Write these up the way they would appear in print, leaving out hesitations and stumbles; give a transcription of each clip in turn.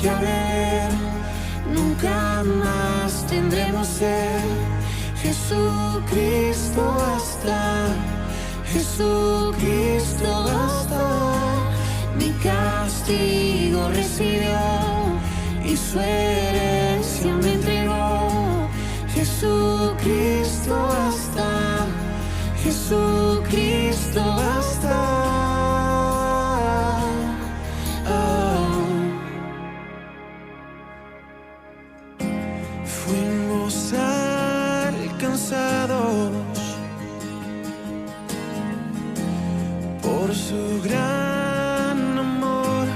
que a beber, nunca más tendremos sed. Jesucristo basta, Jesucristo basta. Mi castigo recibió y su herencia me entregó. Jesucristo basta, Jesucristo basta. Fuimos alcanzados por su gran amor,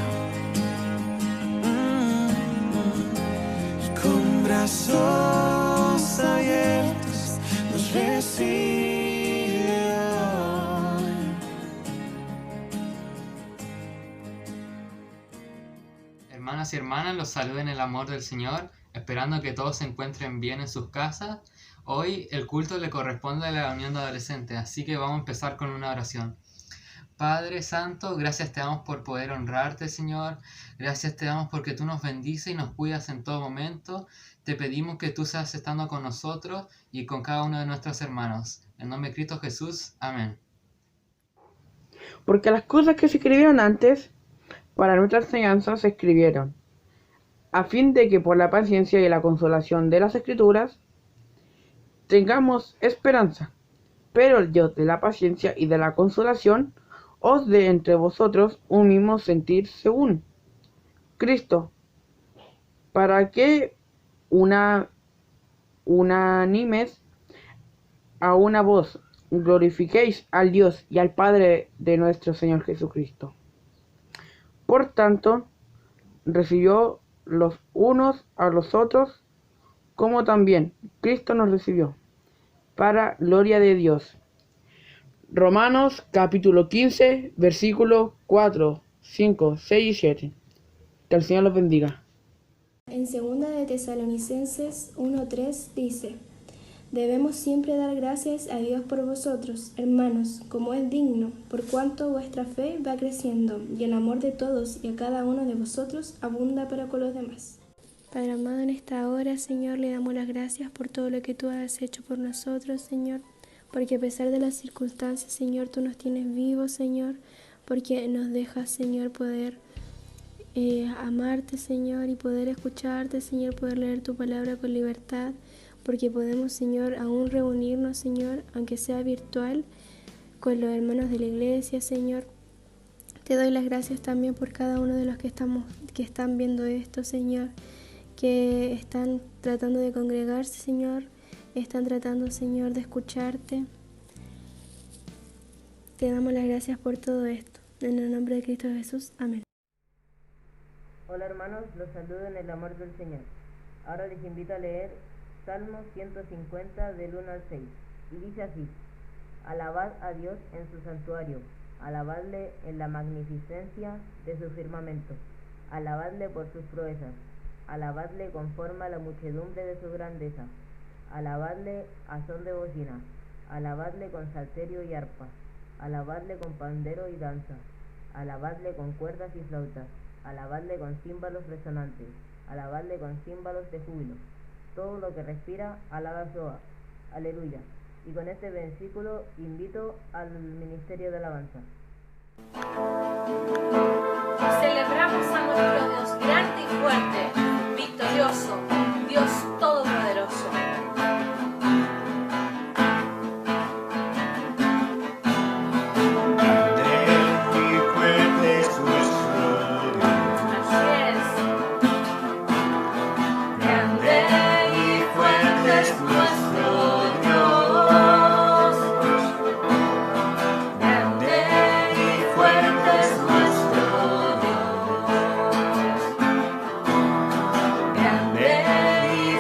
y con brazos abiertos nos recibe hoy. Hermanas y hermanas, los saludo en el amor del Señor, esperando que todos se encuentren bien en sus casas. Hoy el culto le corresponde a la unión de adolescentes, así que vamos a empezar con una oración. Padre Santo, gracias te damos por poder honrarte, Señor. Gracias te damos porque tú nos bendices y nos cuidas en todo momento. Te pedimos que tú seas estando con nosotros y con cada uno de nuestros hermanos. En nombre de Cristo Jesús. Amén. Porque las cosas que se escribieron antes, para nuestra enseñanza, se escribieron, a fin de que por la paciencia y la consolación de las Escrituras tengamos esperanza. Pero el Dios de la paciencia y de la consolación os dé entre vosotros un mismo sentir según Cristo, para que unánimes a una voz glorifiquéis al Dios y al Padre de nuestro Señor Jesucristo. Por tanto, recibió los unos a los otros, como también Cristo nos recibió, para gloria de Dios. Romanos capítulo 15, versículos 4, 5, 6 y 7. Que el Señor los bendiga. En 2 de Tesalonicenses 1:3 dice: Debemos siempre dar gracias a Dios por vosotros, hermanos, como es digno, por cuanto vuestra fe va creciendo, y el amor de todos y a cada uno de vosotros abunda para con los demás. Padre amado, en esta hora, Señor, le damos las gracias por todo lo que tú has hecho por nosotros, Señor, porque a pesar de las circunstancias, Señor, tú nos tienes vivos, Señor, porque nos dejas, Señor, poder amarte, Señor, y poder escucharte, Señor, poder leer tu palabra con libertad, porque podemos, Señor, aún reunirnos, Señor, aunque sea virtual, con los hermanos de la iglesia, Señor. Te doy las gracias también por cada uno de los que están viendo esto, Señor, que están tratando de congregarse, Señor, están tratando, Señor, de escucharte. Te damos las gracias por todo esto. En el nombre de Cristo Jesús. Amén. Hola hermanos, los saludo en el amor del Señor. Ahora les invito a leer Salmo 150 del 1 al 6, y dice así: Alabad a Dios en su santuario, alabadle en la magnificencia de su firmamento, alabadle por sus proezas, alabadle conforme a la muchedumbre de su grandeza, alabadle a son de bocina, alabadle con salterio y arpa, alabadle con pandero y danza, alabadle con cuerdas y flautas, alabadle con címbalos resonantes, alabadle con címbalos de júbilo. Todo lo que respira, alaba a Jehová. Aleluya. Y con este versículo invito al ministerio de alabanza. Celebramos a nuestro Dios grande y fuerte, victorioso, Dios todopoderoso. Grande y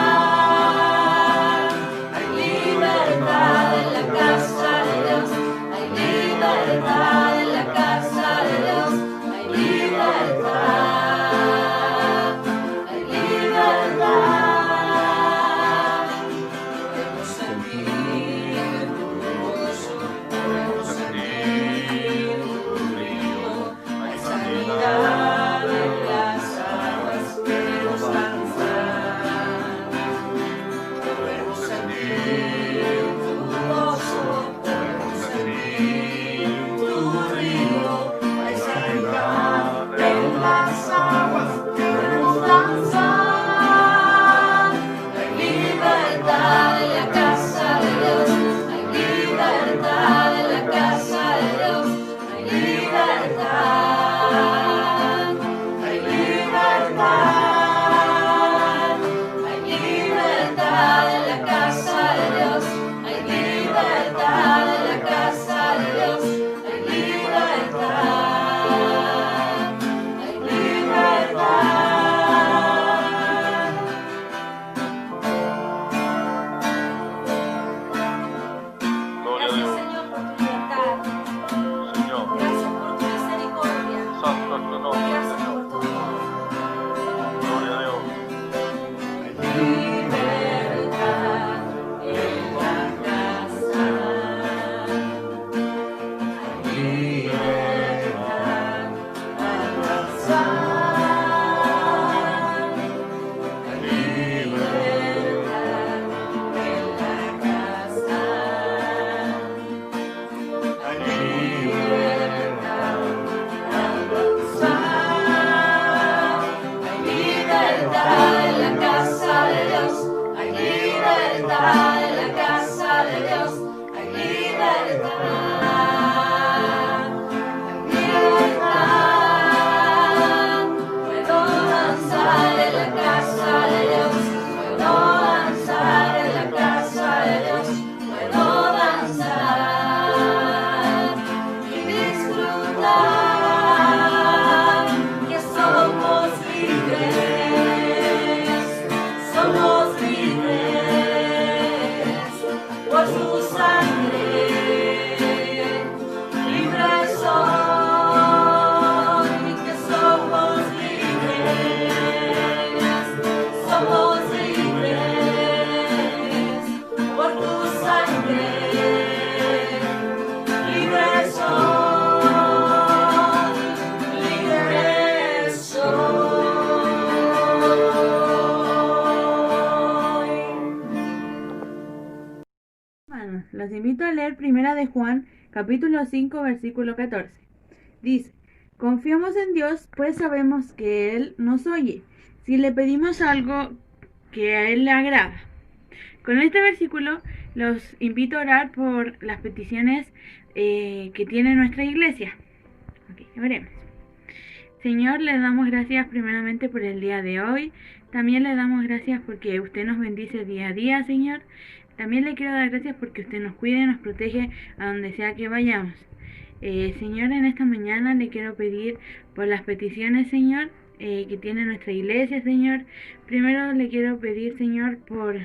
libertad, hay libertad en la casa de Dios, hay libertad en la casa de Dios, hay libertad, hay libertad. Podemos sentir tu gozo, podemos sentir tu río, hay sanidad en las aguas que nos danzan. Podemos sentir tu gozo, podemos sentir tu río, hay sanidad en las aguas que nos danzan. Hay libertad en la casa de Dios, hay libertad en la casa de Dios, hay libertad, hay libertad, hay libertad en la casa de Dios, hay libertad en la casa de Dios, hay libertad, hay libertad. Gloria a Gracias, Dios. Señor, por tu libertad. Señor, Gracias por tu misericordia. santo es tu nombre, Gracias Señor. por tu amor. Gloria a Dios. Libertad en la casa, hay libertad al danzar, hay libertad en la casa, hay libertad al danzar, hay libertad en la casa de Dios, hay libertad en la casa de Dios, hay libertad, hay libertad. Puedo danzar en la casa de Dios, puedo danzar en la casa de Dios, puedo danzar y disfrutar que somos libres, somos libres por su sangre, libres soy, que somos libres por tu sangre, libres soy, libres soy. Hermanos, los invito a leer Primera de Juan, capítulo 5, versículo 14. Dice: confiamos en Dios, pues sabemos que Él nos oye, si le pedimos algo que a Él le agrada. Con este versículo los invito a orar por las peticiones que tiene nuestra iglesia. Ok, veremos. Señor, le damos gracias primeramente por el día de hoy. También le damos gracias porque usted nos bendice día a día, Señor. También le quiero dar gracias porque usted nos cuida y nos protege a donde sea que vayamos. Señor, en esta mañana le quiero pedir por las peticiones, Señor, que tiene nuestra iglesia, Señor. Primero le quiero pedir, Señor, por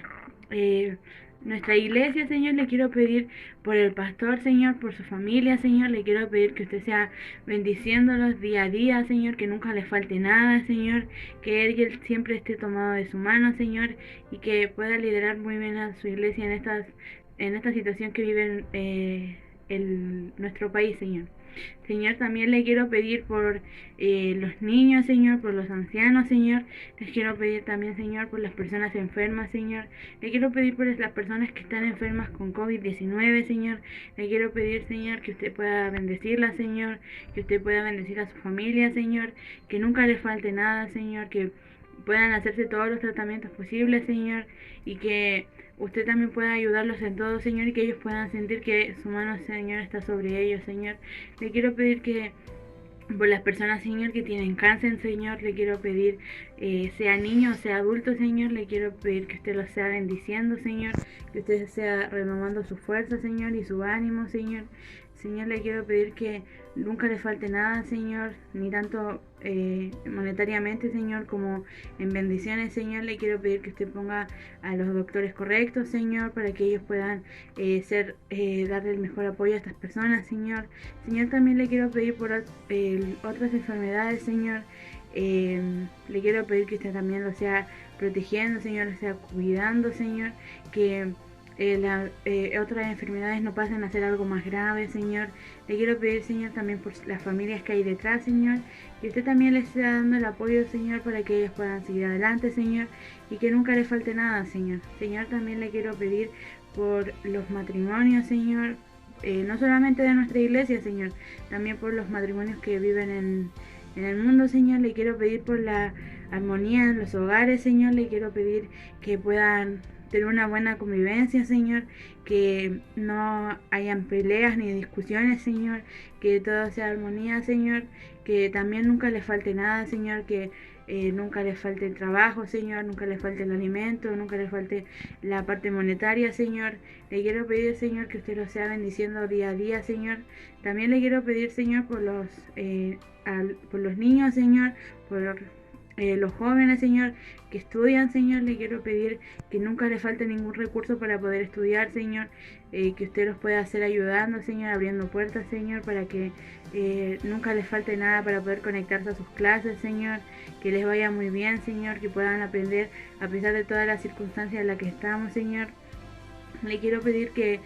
nuestra iglesia, Señor. Le quiero pedir por el pastor, Señor, por su familia, Señor. Le quiero pedir que usted sea bendiciéndolos día a día, Señor, que nunca le falte nada, Señor, que él siempre esté tomado de su mano, Señor, y que pueda liderar muy bien a su iglesia en esta situación que vive nuestro país, Señor. Señor, también le quiero pedir por los niños, Señor, por los ancianos, Señor. Les quiero pedir también, Señor, por las personas enfermas, Señor. Le quiero pedir por las personas que están enfermas con COVID-19, Señor. Le quiero pedir, Señor, que usted pueda bendecirlas, Señor, que usted pueda bendecir a su familia, Señor, que nunca le falte nada, Señor, que puedan hacerse todos los tratamientos posibles, Señor, y que usted también pueda ayudarlos en todo, Señor, y que ellos puedan sentir que su mano, Señor, está sobre ellos, Señor. Le quiero pedir que por las personas, Señor, que tienen cáncer, Señor, le quiero pedir, sea niño o sea adulto, Señor, le quiero pedir que usted los sea bendiciendo, Señor, que usted sea renovando su fuerza, Señor, y su ánimo, Señor. Señor, le quiero pedir que nunca le falte nada, Señor, ni tanto monetariamente, Señor, como en bendiciones, Señor. Le quiero pedir que usted ponga a los doctores correctos, Señor, para que ellos puedan darle el mejor apoyo a estas personas, Señor. Señor, también le quiero pedir por otras enfermedades, Señor. Le quiero pedir que usted también lo sea protegiendo, Señor, lo sea cuidando, Señor, que otras enfermedades no pasen a ser algo más grave, Señor. Le quiero pedir, Señor, también por las familias que hay detrás, Señor, que usted también les esté dando el apoyo, Señor, para que ellos puedan seguir adelante, Señor, y que nunca les falte nada, Señor. Señor, también le quiero pedir por los matrimonios, Señor, no solamente de nuestra iglesia, Señor, también por los matrimonios que viven en el mundo, Señor. Le quiero pedir por la armonía en los hogares, Señor. Le quiero pedir que puedan tener una buena convivencia, Señor, que no hayan peleas ni discusiones, Señor, que todo sea armonía, Señor, que también nunca les falte nada, Señor, que nunca les falte el trabajo, Señor, nunca les falte el alimento, nunca les falte la parte monetaria, Señor. Le quiero pedir, Señor, que usted los sea bendiciendo día a día, Señor. También le quiero pedir, Señor, por los niños, Señor, por los jóvenes, Señor, que estudian, Señor. Le quiero pedir que nunca les falte ningún recurso para poder estudiar, Señor, que usted los pueda hacer ayudando, Señor, abriendo puertas, Señor, para que nunca les falte nada para poder conectarse a sus clases, Señor, que les vaya muy bien, Señor, que puedan aprender a pesar de todas las circunstancias en las que estamos, Señor. Le quiero pedir que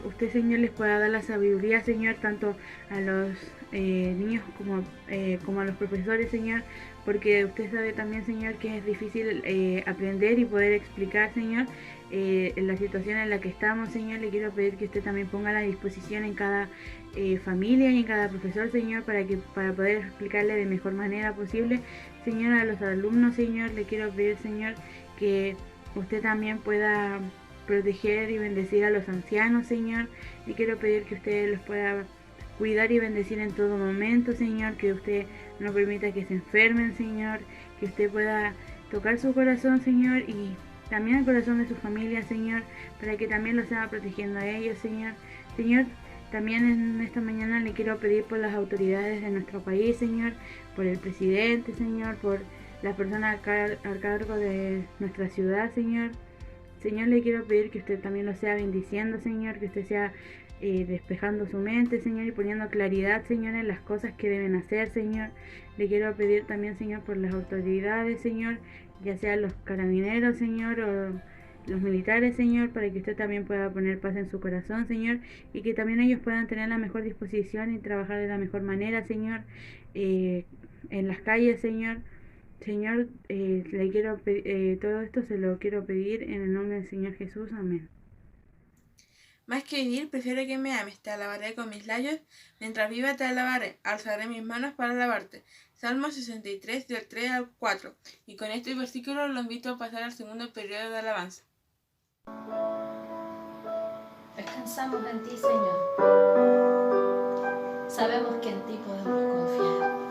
usted, Señor, les pueda dar la sabiduría, Señor, tanto a los niños como a los profesores, Señor, porque usted sabe también, Señor, que es difícil aprender y poder explicar, Señor, en la situación en la que estamos, Señor. Le quiero pedir que usted también ponga a la disposición en cada familia y en cada profesor, Señor, para poder explicarle de mejor manera posible, Señor, a los alumnos, Señor. Le quiero pedir, Señor, que usted también pueda proteger y bendecir a los ancianos, Señor. Le quiero pedir que usted los pueda cuidar y bendecir en todo momento, Señor, que usted no permita que se enfermen, Señor, que usted pueda tocar su corazón, Señor, y también el corazón de su familia, Señor, para que también los sea protegiendo a ellos, Señor. Señor, también en esta mañana le quiero pedir por las autoridades de nuestro país, Señor, por el presidente, Señor, por las personas a cargo de nuestra ciudad, Señor. Señor, le quiero pedir que usted también lo sea bendiciendo, Señor, que usted sea despejando su mente, Señor, y poniendo claridad, Señor, en las cosas que deben hacer, Señor. Le quiero pedir también, Señor, por las autoridades, Señor, ya sean los carabineros, Señor, o los militares, Señor, para que usted también pueda poner paz en su corazón, Señor, y que también ellos puedan tener la mejor disposición y trabajar de la mejor manera, Señor, en las calles, Señor. Señor, le quiero todo esto se lo quiero pedir en el nombre del Señor Jesús. Amén. Más que vivir, prefiero que me ames. Te alabaré con mis labios. Mientras viva te alabaré. Alzaré mis manos para alabarte. Salmo 63, del 3 al 4. Y con este versículo lo invito a pasar al segundo periodo de alabanza. Descansamos en ti, Señor. Sabemos que en ti podemos confiar.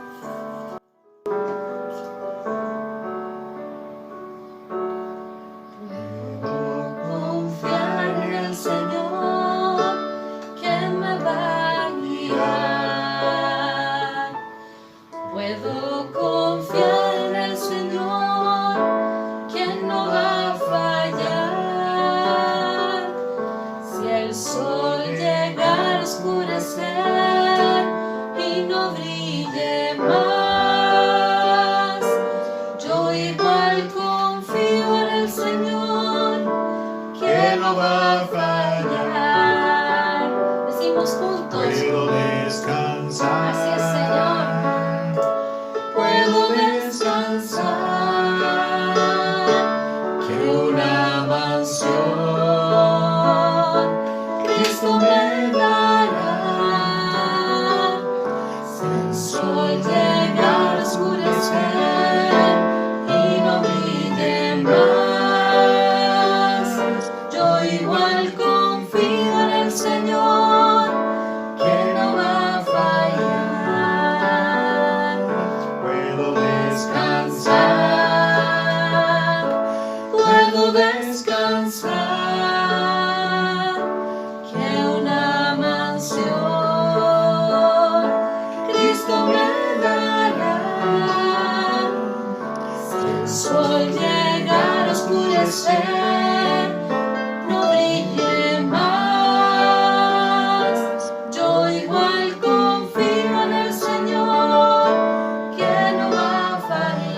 Puedo ser no brille más. Yo igual confío en el Señor, que no va a fallar.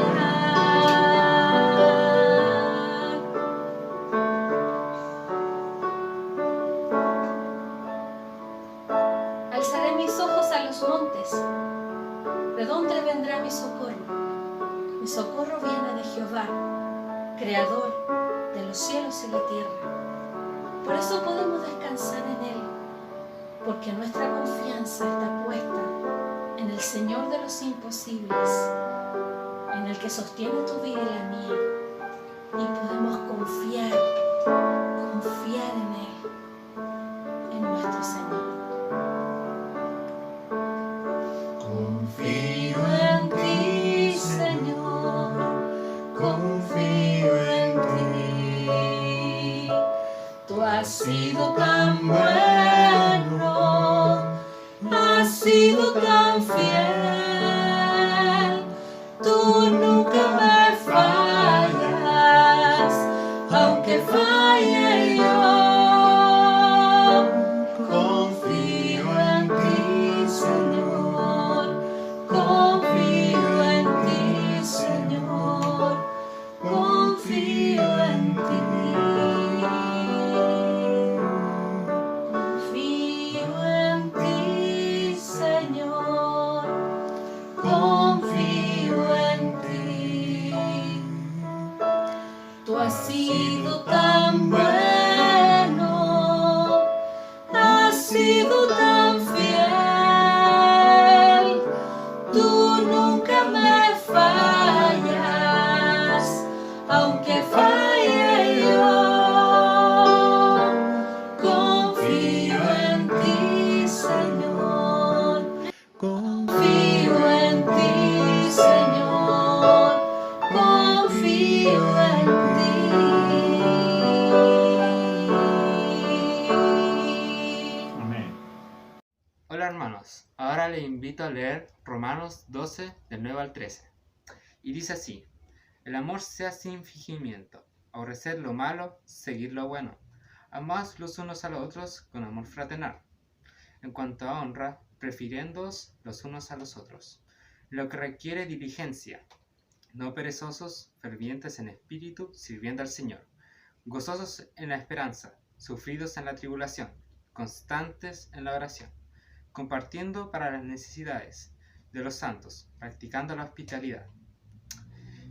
Alzaré mis ojos a los montes. ¿De dónde vendrá mi socorro? Mi socorro viene de Jehová, Creador de los cielos y la tierra. Por eso podemos descansar en Él, porque nuestra confianza está puesta en el Señor de los imposibles, en el que sostiene tu vida y la mía. Y podemos confiar en Él, en nuestro Señor. Confío en ti, Señor, confío en ti. Tú has sido tan bueno, has sido tan fiel. Tú nunca me fallas, aunque falle yo. Confío en ti, Señor. Confío en ti, Señor, confío en ti. Confío en ti, Señor, confío en ti. Tú has sido tan bueno, has sido tan fiel. Tú nunca me fallas, aunque falle yo. Confío en ti, Señor. Confío en ti, Señor. Confío en ti. Amén. Hola hermanos, ahora les invito a leer Romanos 12 del 9 al 13. Y dice así: el amor sea sin fingimiento, aborrecer lo malo, seguir lo bueno, amaos los unos a los otros con amor fraternal. En cuanto a honra, prefiriéndoos los unos a los otros, lo que requiere diligencia, no perezosos, fervientes en espíritu, sirviendo al Señor, gozosos en la esperanza, sufridos en la tribulación, constantes en la oración, compartiendo para las necesidades de los santos, practicando la hospitalidad.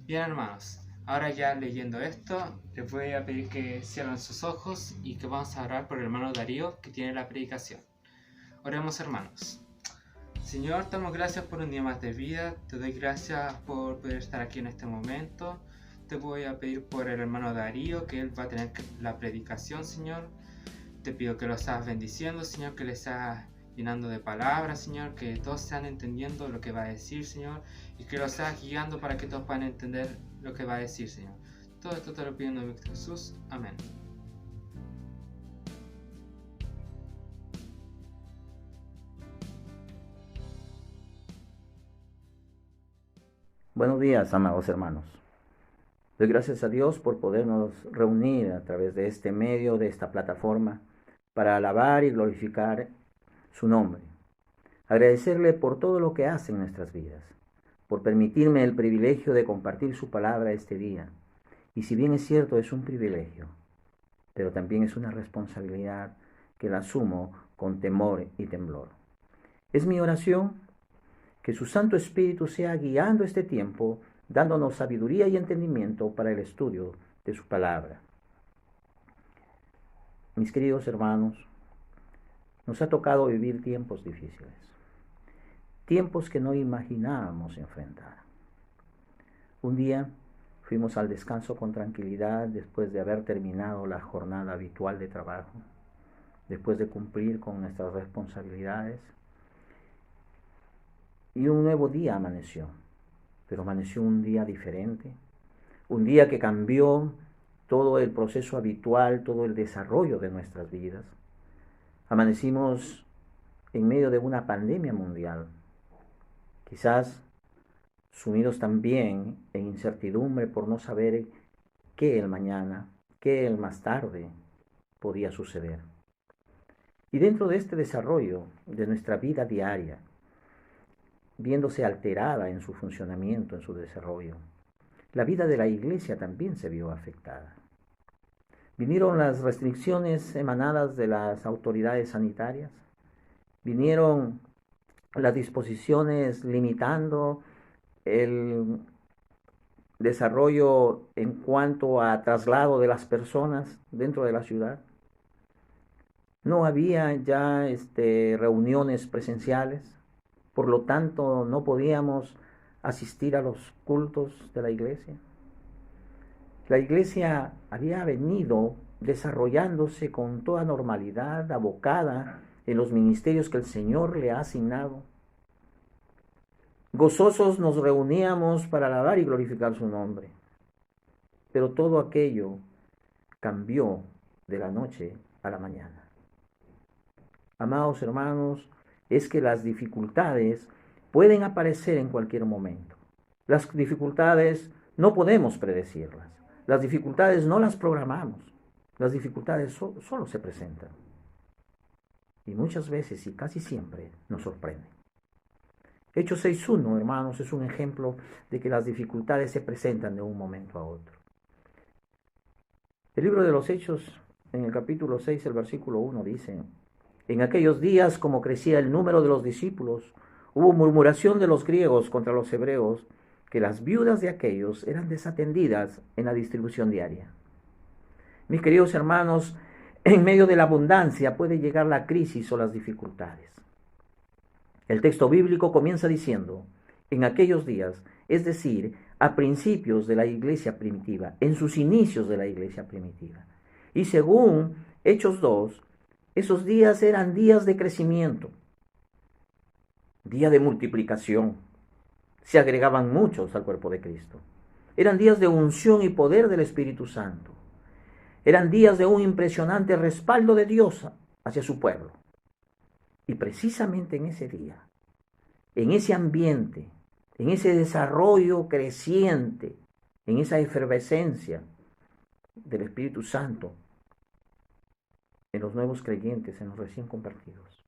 Bien hermanos, ahora ya leyendo esto, les voy a pedir que cierren sus ojos y que vamos a orar por el hermano Darío que tiene la predicación. Oremos hermanos. Señor, te damos gracias por un día más de vida, te doy gracias por poder estar aquí en este momento. Te voy a pedir por el hermano Darío, que él va a tener la predicación, Señor. Te pido que lo estás bendiciendo, Señor, que le estás llenando de palabras, Señor, que todos estén entendiendo lo que va a decir, Señor, y que lo estás guiando para que todos puedan entender lo que va a decir, Señor. Todo esto te lo pido en el nombre de Jesús. Amén. Buenos días, amados hermanos. Doy gracias a Dios por podernos reunir a través de este medio, de esta plataforma, para alabar y glorificar su nombre. Agradecerle por todo lo que hace en nuestras vidas, por permitirme el privilegio de compartir su palabra este día. Y si bien es cierto, es un privilegio, pero también es una responsabilidad que la asumo con temor y temblor. Es mi oración que su Santo Espíritu sea guiando este tiempo, dándonos sabiduría y entendimiento para el estudio de su palabra. Mis queridos hermanos, nos ha tocado vivir tiempos difíciles, tiempos que no imaginábamos enfrentar. Un día fuimos al descanso con tranquilidad después de haber terminado la jornada habitual de trabajo, después de cumplir con nuestras responsabilidades. Y un nuevo día amaneció, pero amaneció un día diferente, un día que cambió todo el proceso habitual, todo el desarrollo de nuestras vidas. Amanecimos en medio de una pandemia mundial, quizás sumidos también en incertidumbre por no saber qué el mañana, qué el más tarde podía suceder. Y dentro de este desarrollo de nuestra vida diaria, viéndose alterada en su funcionamiento, en su desarrollo, la vida de la iglesia también se vio afectada. Vinieron las restricciones emanadas de las autoridades sanitarias, vinieron las disposiciones limitando el desarrollo en cuanto a traslado de las personas dentro de la ciudad. No había ya reuniones presenciales, por lo tanto no podíamos asistir a los cultos de la iglesia. La iglesia había venido desarrollándose con toda normalidad, abocada en los ministerios que el Señor le ha asignado. Gozosos nos reuníamos para alabar y glorificar su nombre. Pero todo aquello cambió de la noche a la mañana. Amados hermanos, es que las dificultades pueden aparecer en cualquier momento. Las dificultades no podemos predecirlas. Las dificultades no las programamos. Las dificultades solo se presentan. Y muchas veces y casi siempre nos sorprenden. Hechos 6.1, hermanos, es un ejemplo de que las dificultades se presentan de un momento a otro. El libro de los Hechos, en el capítulo 6, el versículo 1, dice: en aquellos días, como crecía el número de los discípulos, hubo murmuración de los griegos contra los hebreos, que las viudas de aquellos eran desatendidas en la distribución diaria. Mis queridos hermanos, en medio de la abundancia puede llegar la crisis o las dificultades. El texto bíblico comienza diciendo, en aquellos días, es decir, a principios de la iglesia primitiva, en sus inicios de la iglesia primitiva. Y según Hechos 2, esos días eran días de crecimiento, día de multiplicación. Se agregaban muchos al cuerpo de Cristo. Eran días de unción y poder del Espíritu Santo. Eran días de un impresionante respaldo de Dios hacia su pueblo. Y precisamente en ese día, en ese ambiente, en ese desarrollo creciente, en esa efervescencia del Espíritu Santo, en los nuevos creyentes, en los recién convertidos,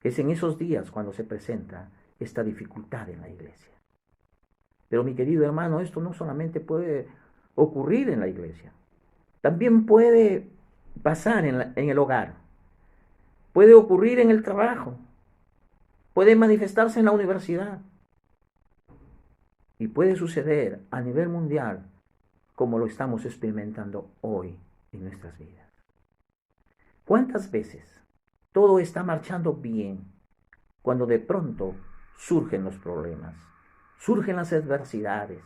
es en esos días cuando se presenta esta dificultad en la iglesia. Pero mi querido hermano, esto no solamente puede ocurrir en la iglesia, también puede pasar en el hogar, puede ocurrir en el trabajo, puede manifestarse en la universidad y puede suceder a nivel mundial como lo estamos experimentando hoy en nuestras vidas. ¿Cuántas veces todo está marchando bien cuando de pronto surgen los problemas, surgen las adversidades?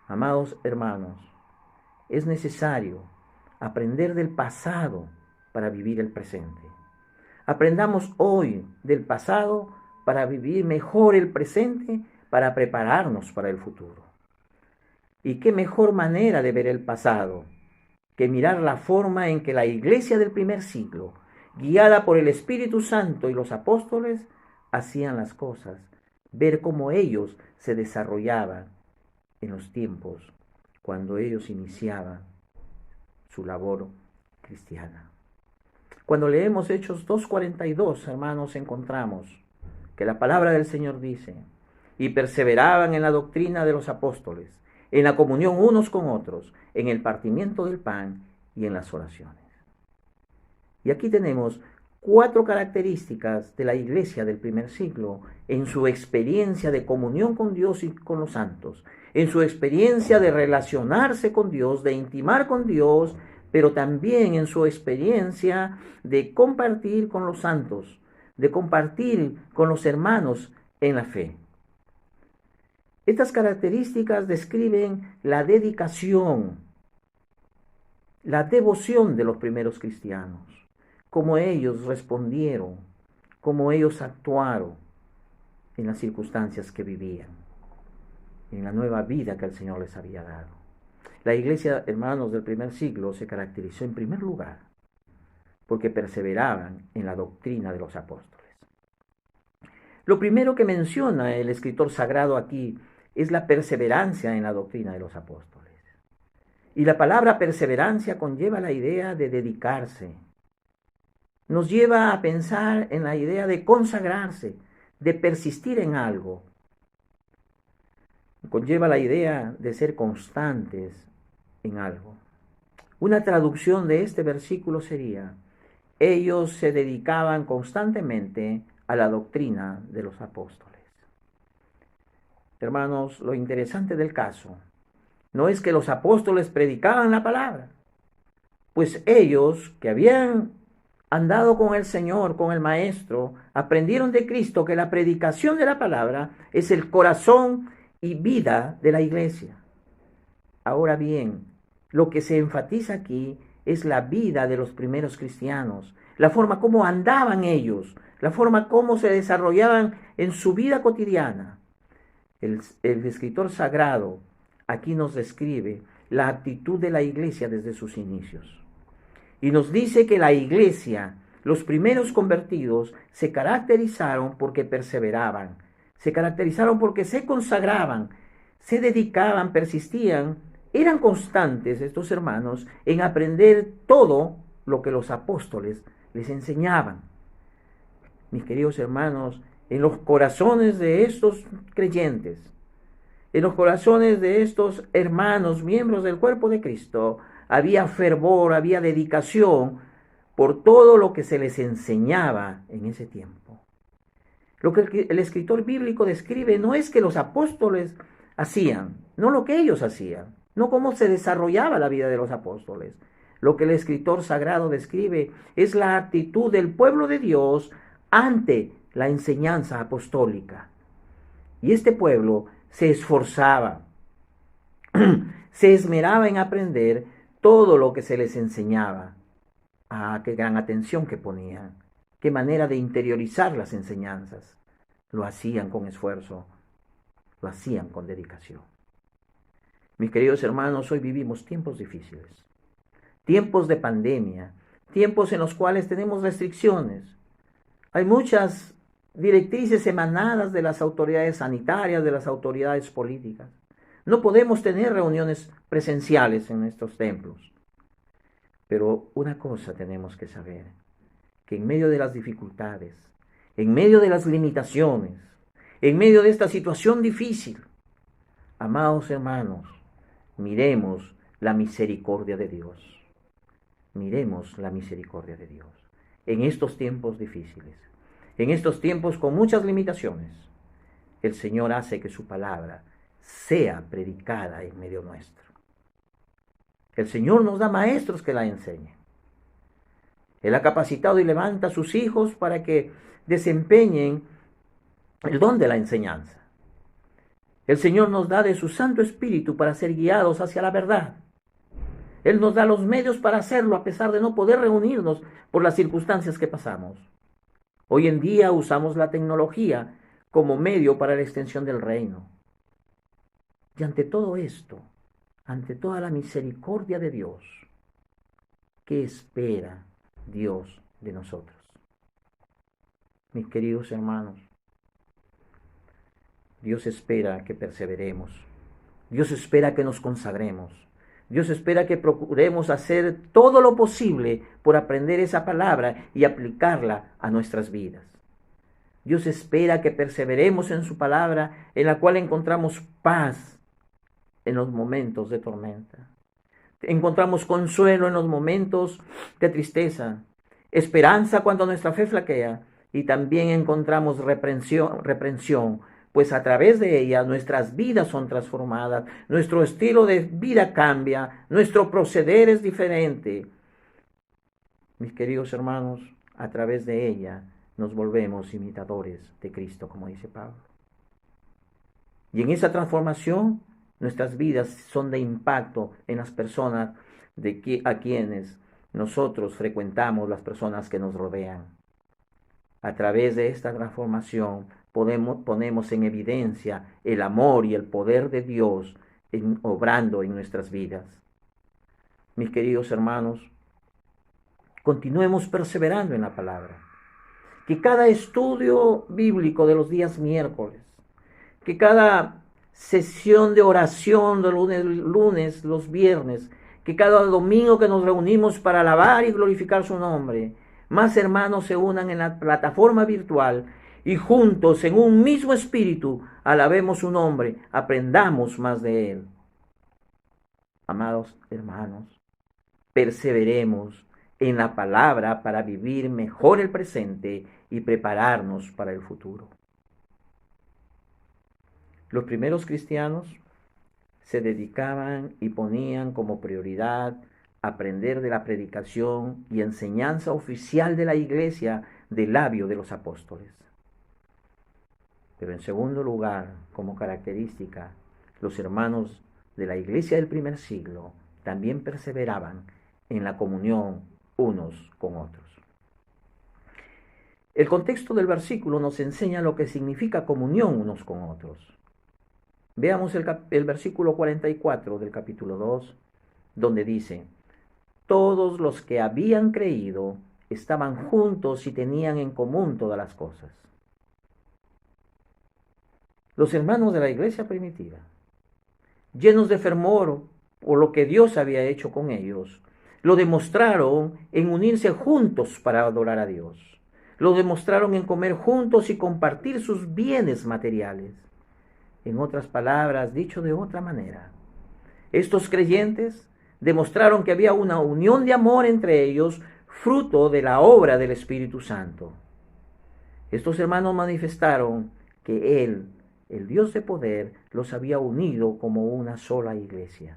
Amados hermanos, es necesario aprender del pasado para vivir el presente. Aprendamos hoy del pasado para vivir mejor el presente, para prepararnos para el futuro. ¿Y qué mejor manera de ver el pasado que mirar la forma en que la iglesia del primer siglo, guiada por el Espíritu Santo y los apóstoles, hacían las cosas, ver cómo ellos se desarrollaban en los tiempos cuando ellos iniciaban su labor cristiana? Cuando leemos Hechos 2:42, hermanos, encontramos que la palabra del Señor dice: y perseveraban en la doctrina de los apóstoles, en la comunión unos con otros, en el partimiento del pan y en las oraciones. Y aquí tenemos 4 características de la iglesia del primer siglo en su experiencia de comunión con Dios y con los santos, en su experiencia de relacionarse con Dios, de intimar con Dios, pero también en su experiencia de compartir con los santos, de compartir con los hermanos en la fe. Estas características describen la dedicación, la devoción de los primeros cristianos, cómo ellos respondieron, cómo ellos actuaron en las circunstancias que vivían, en la nueva vida que el Señor les había dado. La iglesia, hermanos, del primer siglo se caracterizó en primer lugar porque perseveraban en la doctrina de los apóstoles. Lo primero que menciona el escritor sagrado aquí es la perseverancia en la doctrina de los apóstoles. Y la palabra perseverancia conlleva la idea de dedicarse. Nos lleva a pensar en la idea de consagrarse, de persistir en algo. Conlleva la idea de ser constantes en algo. Una traducción de este versículo sería: ellos se dedicaban constantemente a la doctrina de los apóstoles. Hermanos, lo interesante del caso no es que los apóstoles predicaban la palabra, pues ellos que habían andado con el Señor, con el Maestro, aprendieron de Cristo que la predicación de la palabra es el corazón y vida de la iglesia. Ahora bien, lo que se enfatiza aquí es la vida de los primeros cristianos, la forma como andaban ellos, la forma como se desarrollaban en su vida cotidiana. El escritor sagrado aquí nos describe la actitud de la iglesia desde sus inicios. Y nos dice que la iglesia, los primeros convertidos, se caracterizaron porque perseveraban, se caracterizaron porque se consagraban, se dedicaban, persistían, eran constantes estos hermanos en aprender todo lo que los apóstoles les enseñaban. Mis queridos hermanos, en los corazones de estos creyentes, en los corazones de estos hermanos, miembros del cuerpo de Cristo, había fervor, había dedicación por todo lo que se les enseñaba en ese tiempo. Lo que el escritor bíblico describe no es que los apóstoles hacían, no lo que ellos hacían, no cómo se desarrollaba la vida de los apóstoles. Lo que el escritor sagrado describe es la actitud del pueblo de Dios ante la enseñanza apostólica. Y este pueblo se esforzaba, se esmeraba en aprender todo lo que se les enseñaba. Ah, qué gran atención que ponían, qué manera de interiorizar las enseñanzas. Lo hacían con esfuerzo, lo hacían con dedicación. Mis queridos hermanos, hoy vivimos tiempos difíciles, tiempos de pandemia, tiempos en los cuales tenemos restricciones. Hay muchas directrices emanadas de las autoridades sanitarias, de las autoridades políticas. No podemos tener reuniones presenciales en estos templos. Pero una cosa tenemos que saber, que en medio de las dificultades, en medio de las limitaciones, en medio de esta situación difícil, amados hermanos, miremos la misericordia de Dios. Miremos la misericordia de Dios en estos tiempos difíciles, en estos tiempos con muchas limitaciones. El Señor hace que su palabra sea predicada en medio nuestro. El Señor nos da maestros que la enseñen. Él ha capacitado y levanta a sus hijos para que desempeñen el don de la enseñanza. El Señor nos da de su Santo Espíritu para ser guiados hacia la verdad. Él nos da los medios para hacerlo a pesar de no poder reunirnos por las circunstancias que pasamos. Hoy en día usamos la tecnología como medio para la extensión del reino. Y ante todo esto, ante toda la misericordia de Dios, ¿qué espera Dios de nosotros? Mis queridos hermanos, Dios espera que perseveremos. Dios espera que nos consagremos. Dios espera que procuremos hacer todo lo posible por aprender esa palabra y aplicarla a nuestras vidas. Dios espera que perseveremos en su palabra, en la cual encontramos paz en los momentos de tormenta. Encontramos consuelo en los momentos de tristeza, esperanza cuando nuestra fe flaquea, y también encontramos reprensión, pues a través de ella nuestras vidas son transformadas, nuestro estilo de vida cambia, nuestro proceder es diferente. Mis queridos hermanos, a través de ella nos volvemos imitadores de Cristo, como dice Pablo. Y en esa transformación, nuestras vidas son de impacto en las personas a quienes nosotros frecuentamos, las personas que nos rodean. A través de esta transformación ponemos en evidencia el amor y el poder de Dios obrando en nuestras vidas. Mis queridos hermanos, continuemos perseverando en la palabra. Que cada estudio bíblico de los días miércoles, que cada sesión de oración de lunes, los viernes, que cada domingo que nos reunimos para alabar y glorificar su nombre, más hermanos se unan en la plataforma virtual y juntos en un mismo espíritu alabemos su nombre, aprendamos más de él. Amados hermanos, perseveremos en la palabra para vivir mejor el presente y prepararnos para el futuro. Los primeros cristianos se dedicaban y ponían como prioridad aprender de la predicación y enseñanza oficial de la iglesia del labio de los apóstoles. Pero en segundo lugar, como característica, los hermanos de la iglesia del primer siglo también perseveraban en la comunión unos con otros. El contexto del versículo nos enseña lo que significa comunión unos con otros. Veamos el versículo 44 del capítulo 2, donde dice: todos los que habían creído estaban juntos y tenían en común todas las cosas. Los hermanos de la iglesia primitiva, llenos de fervor por lo que Dios había hecho con ellos, lo demostraron en unirse juntos para adorar a Dios. Lo demostraron en comer juntos y compartir sus bienes materiales. En otras palabras, dicho de otra manera, estos creyentes demostraron que había una unión de amor entre ellos, fruto de la obra del Espíritu Santo. Estos hermanos manifestaron que Él, el Dios de poder, los había unido como una sola iglesia.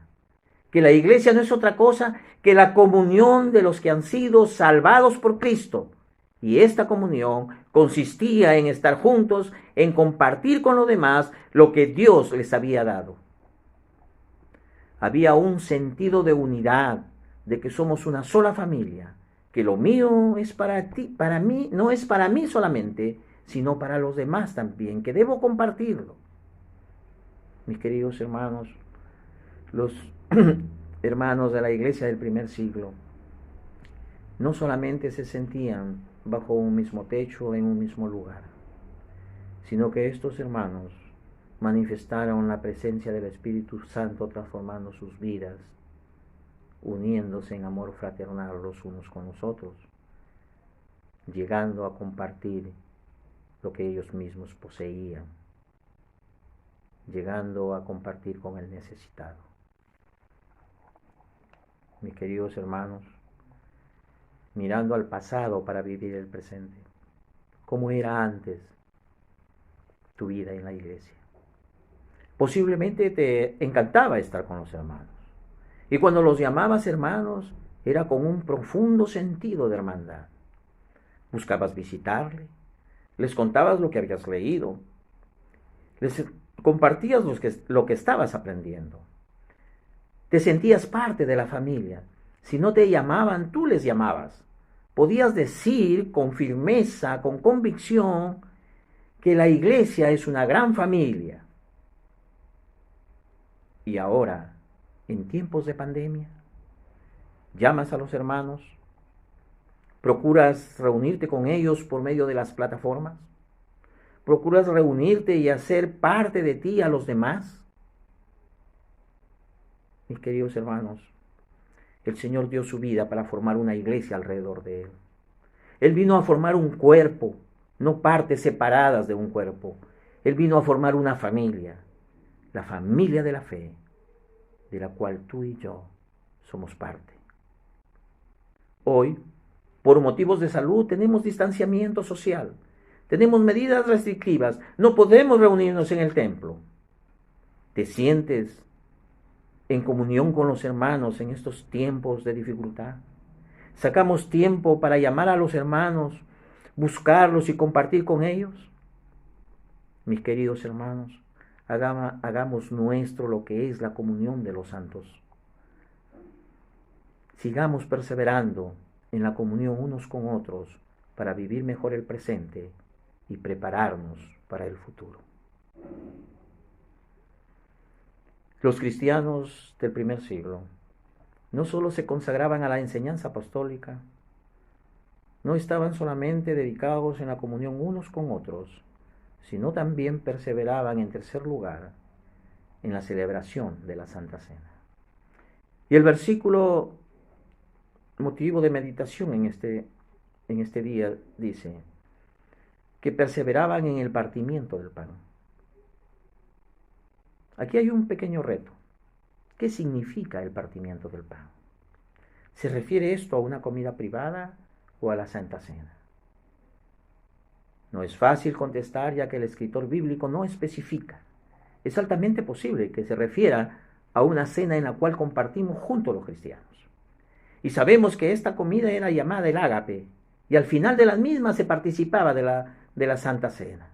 Que la iglesia no es otra cosa que la comunión de los que han sido salvados por Cristo. Y esta comunión consistía en estar juntos, en compartir con los demás lo que Dios les había dado. Había un sentido de unidad, de que somos una sola familia, que lo mío es para ti, para mí, no es para mí solamente, sino para los demás también, que debo compartirlo. Mis queridos hermanos, los hermanos de la iglesia del primer siglo no solamente se sentían bajo un mismo techo, en un mismo lugar, sino que estos hermanos manifestaron la presencia del Espíritu Santo transformando sus vidas, uniéndose en amor fraternal los unos con los otros, llegando a compartir lo que ellos mismos poseían, llegando a compartir con el necesitado. Mis queridos hermanos, mirando al pasado para vivir el presente, ¿cómo era antes tu vida en la iglesia? Posiblemente te encantaba estar con los hermanos, y cuando los llamabas hermanos era con un profundo sentido de hermandad. Buscabas visitarle, les contabas lo que habías leído, les compartías lo que estabas aprendiendo. Te sentías parte de la familia. Si no te llamaban, tú les llamabas. Podías decir con firmeza, con convicción, que la iglesia es una gran familia. Y ahora, en tiempos de pandemia, llamas a los hermanos, procuras reunirte con ellos por medio de las plataformas, procuras reunirte y hacer parte de ti a los demás. Mis queridos hermanos, el Señor dio su vida para formar una iglesia alrededor de Él. Él vino a formar un cuerpo, no partes separadas de un cuerpo. Él vino a formar una familia, la familia de la fe, de la cual tú y yo somos parte. Hoy, por motivos de salud, tenemos distanciamiento social, tenemos medidas restrictivas, no podemos reunirnos en el templo. ¿Te sientes en comunión con los hermanos en estos tiempos de dificultad? ¿Sacamos tiempo para llamar a los hermanos, buscarlos y compartir con ellos? Mis queridos hermanos, hagamos nuestro lo que es la comunión de los santos. Sigamos perseverando en la comunión unos con otros para vivir mejor el presente y prepararnos para el futuro. Los cristianos del primer siglo no solo se consagraban a la enseñanza apostólica, no estaban solamente dedicados en la comunión unos con otros, sino también perseveraban en tercer lugar en la celebración de la Santa Cena. Y el versículo motivo de meditación en este día dice que perseveraban en el partimiento del pan. Aquí hay un pequeño reto. ¿Qué significa el partimiento del pan? ¿Se refiere esto a una comida privada o a la Santa Cena? No es fácil contestar, ya que el escritor bíblico no especifica. Es altamente posible que se refiera a una cena en la cual compartimos juntos los cristianos. Y sabemos que esta comida era llamada el ágape, y al final de la misma se participaba de la Santa Cena.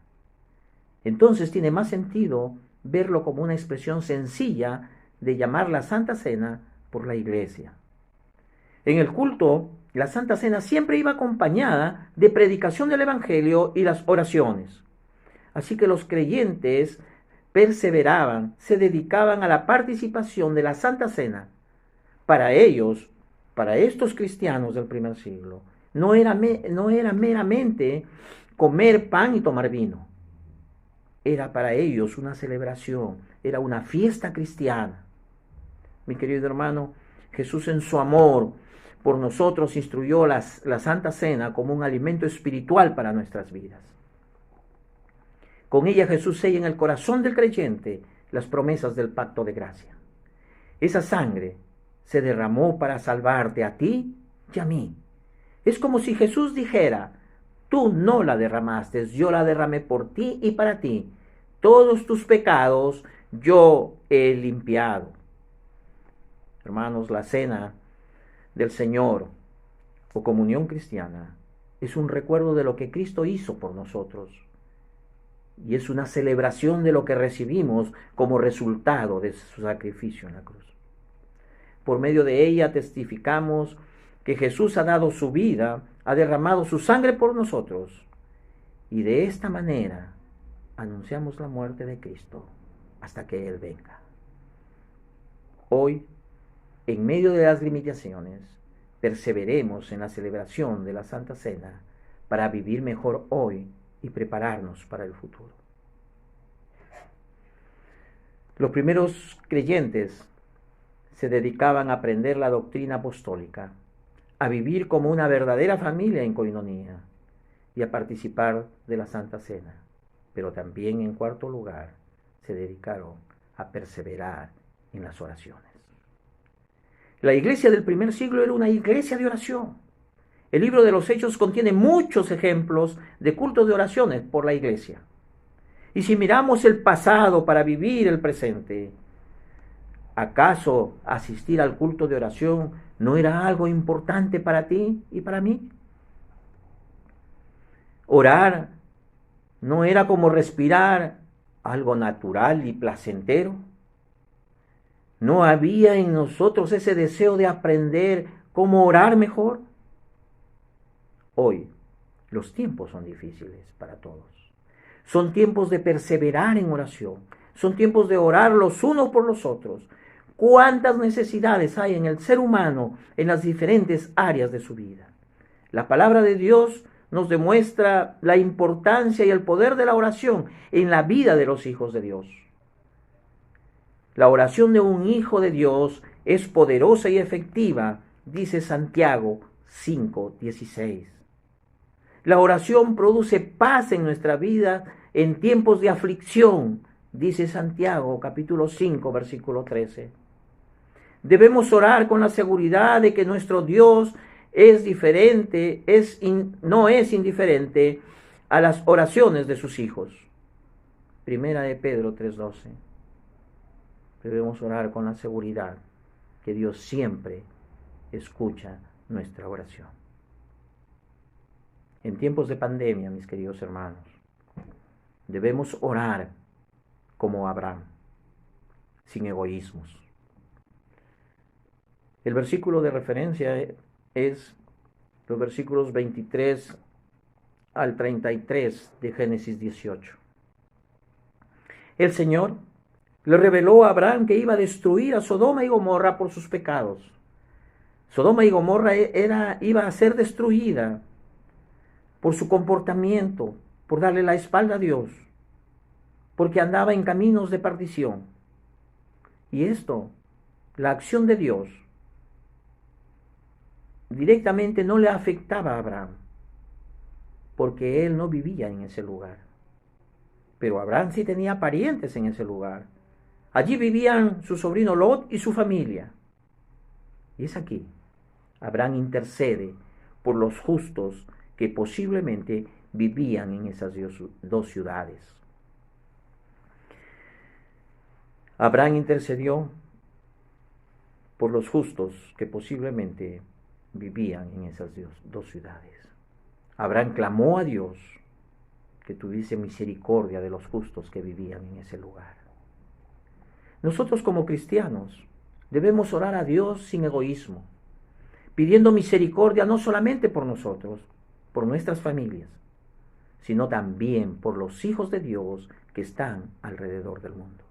Entonces tiene más sentido verlo como una expresión sencilla de llamar la Santa Cena por la Iglesia. En el culto, la Santa Cena siempre iba acompañada de predicación del Evangelio y las oraciones. Así que los creyentes perseveraban, se dedicaban a la participación de la Santa Cena. Para ellos, para estos cristianos del primer siglo, no era meramente comer pan y tomar vino. Era para ellos una celebración, era una fiesta cristiana. Mi querido hermano, Jesús en su amor por nosotros instruyó la Santa Cena como un alimento espiritual para nuestras vidas. Con ella Jesús sella en el corazón del creyente las promesas del pacto de gracia. Esa sangre se derramó para salvarte a ti y a mí. Es como si Jesús dijera: tú no la derramaste, yo la derramé por ti y para ti. Todos tus pecados yo he limpiado. Hermanos, la cena del Señor o comunión cristiana es un recuerdo de lo que Cristo hizo por nosotros. Y es una celebración de lo que recibimos como resultado de su sacrificio en la cruz. Por medio de ella testificamos que Jesús ha dado su vida, ha derramado su sangre por nosotros. Y de esta manera anunciamos la muerte de Cristo hasta que Él venga. Hoy, en medio de las limitaciones, perseveremos en la celebración de la Santa Cena para vivir mejor hoy y prepararnos para el futuro. Los primeros creyentes se dedicaban a aprender la doctrina apostólica, a vivir como una verdadera familia en coinonía y a participar de la Santa Cena. Pero también, en cuarto lugar, se dedicaron a perseverar en las oraciones. La iglesia del primer siglo era una iglesia de oración. El libro de los Hechos contiene muchos ejemplos de cultos de oraciones por la iglesia. Y si miramos el pasado para vivir el presente, ¿acaso asistir al culto de oración no era algo importante para ti y para mí? Orar no era como respirar, algo natural y placentero. ¿No había en nosotros ese deseo de aprender cómo orar mejor? Hoy, los tiempos son difíciles para todos. Son tiempos de perseverar en oración. Son tiempos de orar los unos por los otros. ¿Cuántas necesidades hay en el ser humano en las diferentes áreas de su vida? La palabra de Dios nos demuestra la importancia y el poder de la oración en la vida de los hijos de Dios. La oración de un hijo de Dios es poderosa y efectiva, dice Santiago 5:16. La oración produce paz en nuestra vida en tiempos de aflicción, dice Santiago capítulo 5, versículo 13. Debemos orar con la seguridad de que nuestro Dios es diferente, no es indiferente a las oraciones de sus hijos. Primera de Pedro 3:12. Debemos orar con la seguridad que Dios siempre escucha nuestra oración. En tiempos de pandemia, mis queridos hermanos, debemos orar como Abraham, sin egoísmos. El versículo de referencia es los versículos 23 al 33 de Génesis 18. El Señor le reveló a Abraham que iba a destruir a Sodoma y Gomorra por sus pecados. Sodoma y Gomorra iba a ser destruida por su comportamiento, por darle la espalda a Dios, porque andaba en caminos de perdición. Y esto la acción de Dios directamente no le afectaba a Abraham, porque él no vivía en ese lugar. Pero Abraham sí tenía parientes en ese lugar. Allí vivían su sobrino Lot y su familia. Y es aquí, Abraham intercede por los justos que posiblemente vivían en esas dos ciudades. Abraham intercedió por los justos que posiblemente vivían en esas dos ciudades. Abraham clamó a Dios que tuviese misericordia de los justos que vivían en ese lugar. Nosotros como cristianos debemos orar a Dios sin egoísmo, pidiendo misericordia no solamente por nosotros, por nuestras familias, sino también por los hijos de Dios que están alrededor del mundo.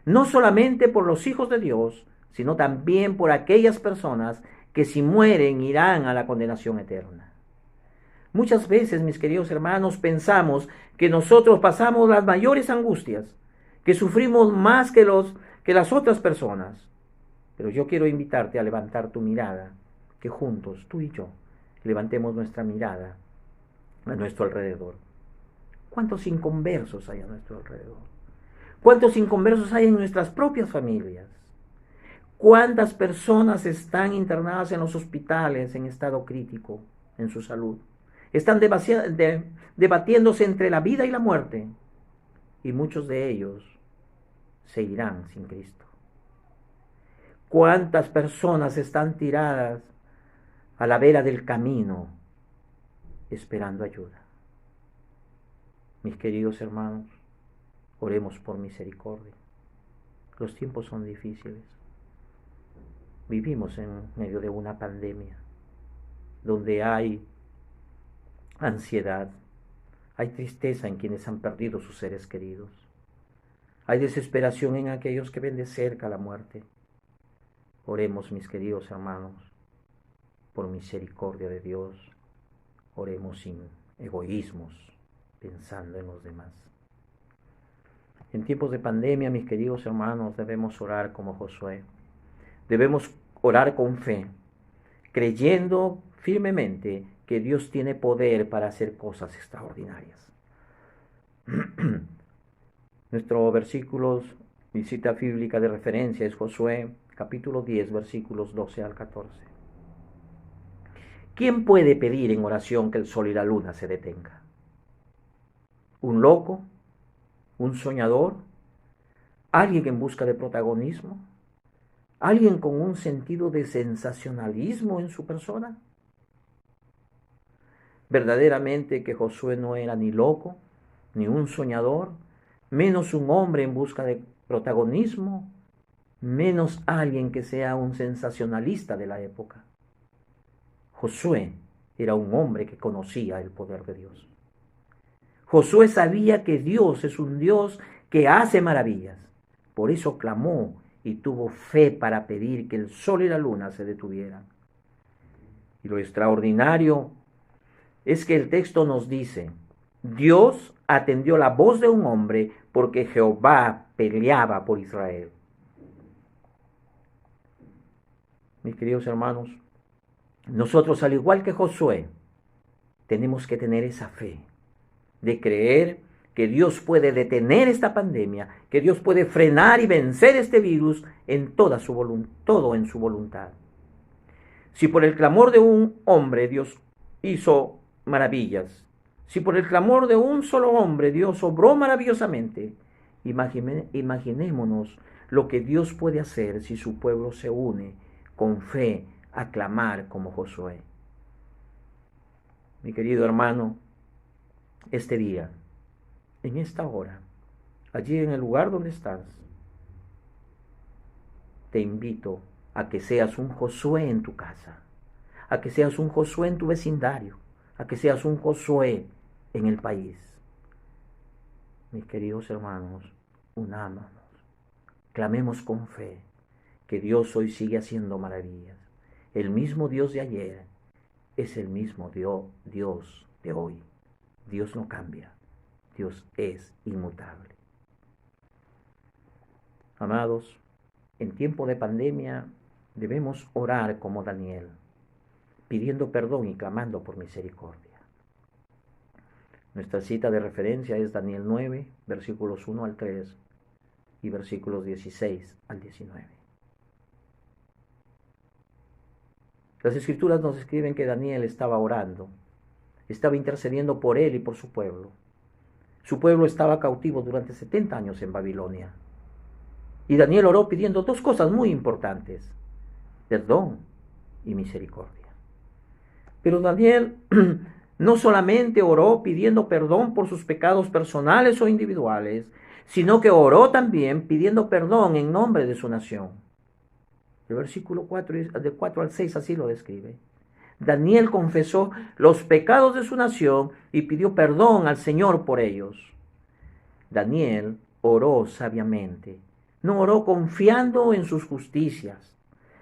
No solamente por los hijos de Dios, sino también por aquellas personas que si mueren irán a la condenación eterna. Muchas veces, mis queridos hermanos, pensamos que nosotros pasamos las mayores angustias, que sufrimos más que las otras personas. Pero yo quiero invitarte a levantar tu mirada, que juntos, tú y yo, levantemos nuestra mirada a nuestro alrededor. ¿Cuántos inconversos hay a nuestro alrededor? ¿Cuántos inconversos hay en nuestras propias familias? ¿Cuántas personas están internadas en los hospitales en estado crítico en su salud? Están debatiéndose entre la vida y la muerte. Y muchos de ellos se irán sin Cristo. ¿Cuántas personas están tiradas a la vera del camino esperando ayuda? Mis queridos hermanos, oremos por misericordia. Los tiempos son difíciles. Vivimos en medio de una pandemia donde hay ansiedad, hay tristeza en quienes han perdido sus seres queridos, hay desesperación en aquellos que ven de cerca la muerte. Oremos, mis queridos hermanos, por misericordia de Dios. Oremos sin egoísmos, pensando en los demás. En tiempos de pandemia, mis queridos hermanos, debemos orar como Josué. Debemos orar con fe, creyendo firmemente que Dios tiene poder para hacer cosas extraordinarias. Nuestro versículo, mi cita bíblica de referencia es Josué, capítulo 10, versículos 12 al 14. ¿Quién puede pedir en oración que el sol y la luna se detengan? ¿Un loco? ¿Un soñador? ¿Alguien en busca de protagonismo? ¿Alguien con un sentido de sensacionalismo en su persona? Verdaderamente que Josué no era ni loco, ni un soñador, menos un hombre en busca de protagonismo, menos alguien que sea un sensacionalista de la época. Josué era un hombre que conocía el poder de Dios. Josué sabía que Dios es un Dios que hace maravillas. Por eso clamó y tuvo fe para pedir que el sol y la luna se detuvieran. Y lo extraordinario es que el texto nos dice: Dios atendió la voz de un hombre porque Jehová peleaba por Israel. Mis queridos hermanos, nosotros, al igual que Josué, tenemos que tener esa fe de creer que Dios puede detener esta pandemia, que Dios puede frenar y vencer este virus en todo en su voluntad. Si por el clamor de un hombre Dios hizo maravillas, si por el clamor de un solo hombre Dios obró maravillosamente, imaginémonos lo que Dios puede hacer si su pueblo se une con fe a clamar como Josué. Mi querido hermano, este día, en esta hora, allí en el lugar donde estás, te invito a que seas un Josué en tu casa, a que seas un Josué en tu vecindario, a que seas un Josué en el país. Mis queridos hermanos, unámonos, clamemos con fe que Dios hoy sigue haciendo maravillas. El mismo Dios de ayer es el mismo Dios de hoy. Dios no cambia. Dios es inmutable. Amados, en tiempo de pandemia debemos orar como Daniel, pidiendo perdón y clamando por misericordia. Nuestra cita de referencia es Daniel 9, versículos 1 al 3 y versículos 16 al 19. Las Escrituras nos escriben que Daniel estaba orando, estaba intercediendo por él y por su pueblo. Su pueblo estaba cautivo durante 70 años en Babilonia. Y Daniel oró pidiendo dos cosas muy importantes: perdón y misericordia. Pero Daniel no solamente oró pidiendo perdón por sus pecados personales o individuales, sino que oró también pidiendo perdón en nombre de su nación. El versículo 4, de 4 al 6 así lo describe. Daniel confesó los pecados de su nación y pidió perdón al Señor por ellos. Daniel oró sabiamente, no oró confiando en sus justicias,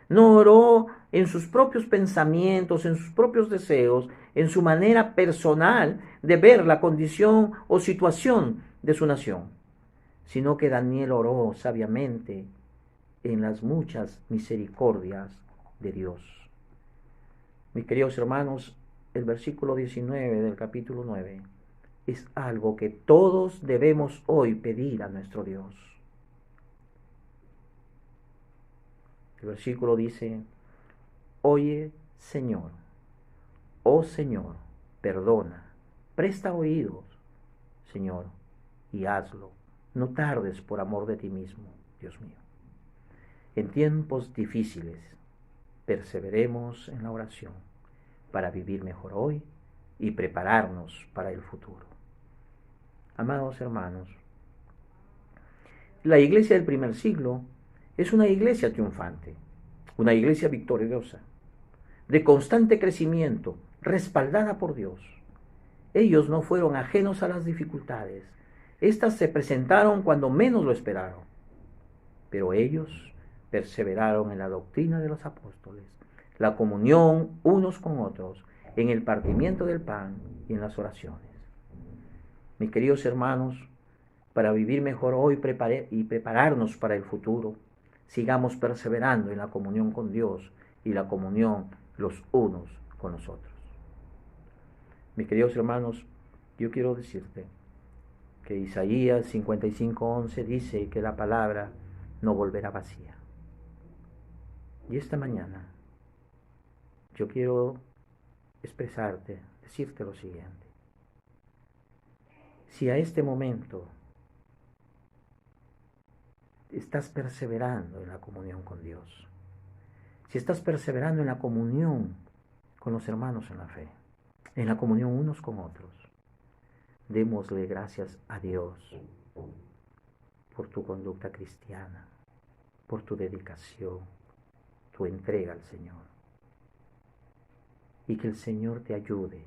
no oró en sus propios pensamientos, en sus propios deseos, en su manera personal de ver la condición o situación de su nación, sino que Daniel oró sabiamente en las muchas misericordias de Dios. Mis queridos hermanos, el versículo 19 del capítulo 9 es algo que todos debemos hoy pedir a nuestro Dios. El versículo dice: oye, Señor, oh Señor, perdona, presta oídos, Señor, y hazlo. No tardes por amor de ti mismo, Dios mío. En tiempos difíciles, perseveremos en la oración para vivir mejor hoy y prepararnos para el futuro. Amados hermanos, la iglesia del primer siglo es una iglesia triunfante, una iglesia victoriosa, de constante crecimiento, respaldada por Dios. Ellos no fueron ajenos a las dificultades. Estas se presentaron cuando menos lo esperaron, pero ellos perseveraron en la doctrina de los apóstoles, la comunión unos con otros, en el partimiento del pan y en las oraciones. Mis queridos hermanos, para vivir mejor hoy y prepararnos para el futuro, sigamos perseverando en la comunión con Dios y la comunión los unos con los otros. Mis queridos hermanos, yo quiero decirte que Isaías 55:11 dice que la palabra no volverá vacía. Y esta mañana yo quiero expresarte, decirte lo siguiente. Si a este momento estás perseverando en la comunión con Dios, si estás perseverando en la comunión con los hermanos en la fe, en la comunión unos con otros, démosle gracias a Dios por tu conducta cristiana, por tu dedicación, tu entrega al Señor. Y que el Señor te ayude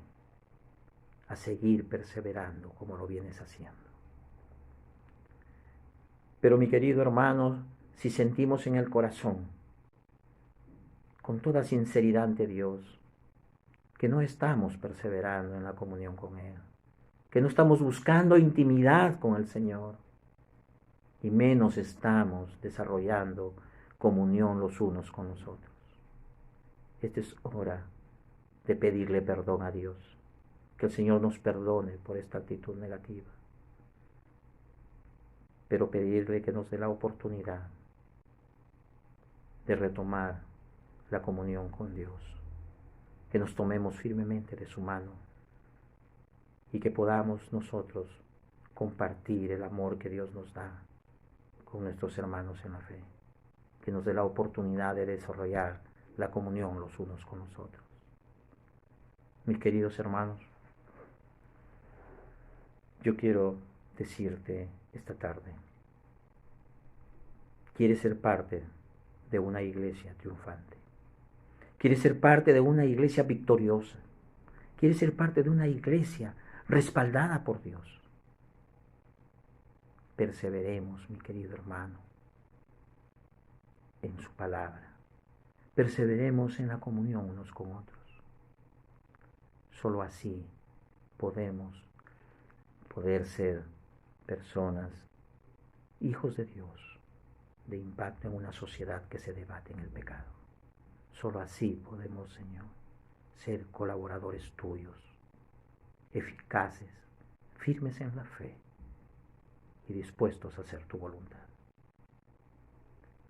a seguir perseverando como lo vienes haciendo. Pero mi querido hermano, si sentimos en el corazón, con toda sinceridad ante Dios, que no estamos perseverando en la comunión con Él, que no estamos buscando intimidad con el Señor, y menos estamos desarrollando comunión los unos con los otros, esta es hora de pedirle perdón a Dios, que el Señor nos perdone por esta actitud negativa, pero pedirle que nos dé la oportunidad de retomar la comunión con Dios, que nos tomemos firmemente de su mano y que podamos nosotros compartir el amor que Dios nos da con nuestros hermanos en la fe, que nos dé la oportunidad de desarrollar la comunión los unos con los otros. Mis queridos hermanos, yo quiero decirte esta tarde, ¿quieres ser parte de una iglesia triunfante? ¿Quieres ser parte de una iglesia victoriosa? ¿Quieres ser parte de una iglesia respaldada por Dios? Perseveremos, mi querido hermano, en su palabra. Perseveremos en la comunión unos con otros. Solo así podemos poder ser personas, hijos de Dios, de impacto en una sociedad que se debate en el pecado. Solo así podemos, Señor, ser colaboradores tuyos, eficaces, firmes en la fe y dispuestos a hacer tu voluntad.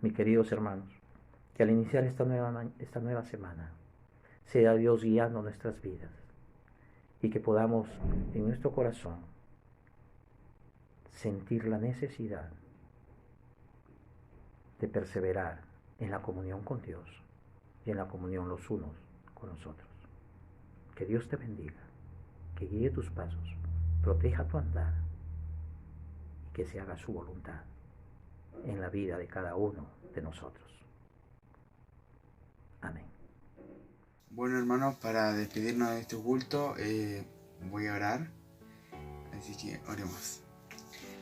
Mis queridos hermanos, que al iniciar esta nueva semana sea Dios guiando nuestras vidas y que podamos en nuestro corazón sentir la necesidad de perseverar en la comunión con Dios y en la comunión los unos con los otros. Que Dios te bendiga, que guíe tus pasos, proteja tu andar y que se haga su voluntad en la vida de cada uno de nosotros. Amén. Bueno, hermanos, para despedirnos de este culto voy a orar, así que oremos.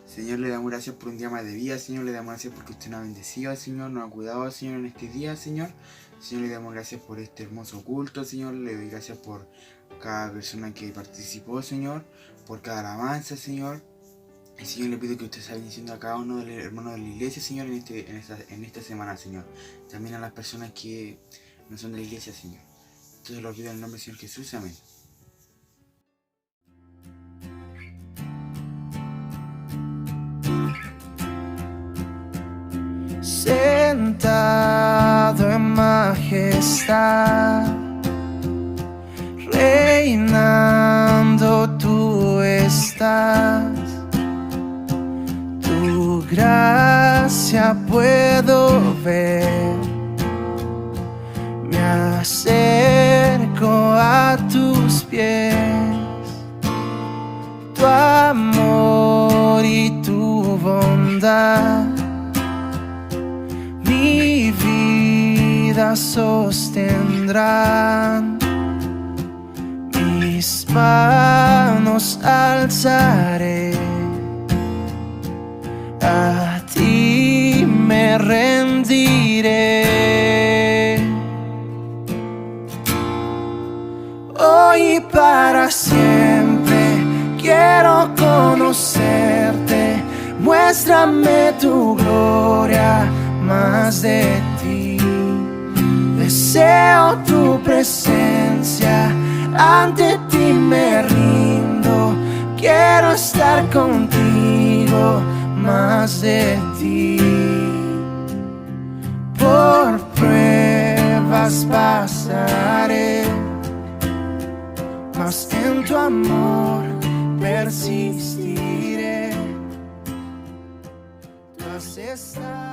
Señor, le damos gracias por un día más de vida, Señor, le damos gracias porque usted nos ha bendecido, Señor, nos ha cuidado, Señor, en este día, Señor. Señor, le damos gracias por este hermoso culto, Señor, le doy gracias por cada persona que participó, Señor, por cada alabanza, Señor. Y Señor, le pido que usted sea bendiciendo a cada uno de los hermanos de la iglesia, Señor, en esta semana, Señor. También a las personas que no son de la iglesia, Señor. Entonces lo pido en el nombre del Señor Jesús, amén. Sentado en majestad, reinando tú estás. Tu gracia puedo ver, me acerco a tus pies. Tu amor y tu bondad mi vida sostendrán. Mis manos alzaré, a ti me rendiré. Hoy y para siempre quiero conocerte. Muéstrame tu gloria, más de ti. Deseo tu presencia, ante ti me rindo. Quiero estar contigo, más de ti. Por pruebas pasaré, mas en tu amor persistiré. Tú has estado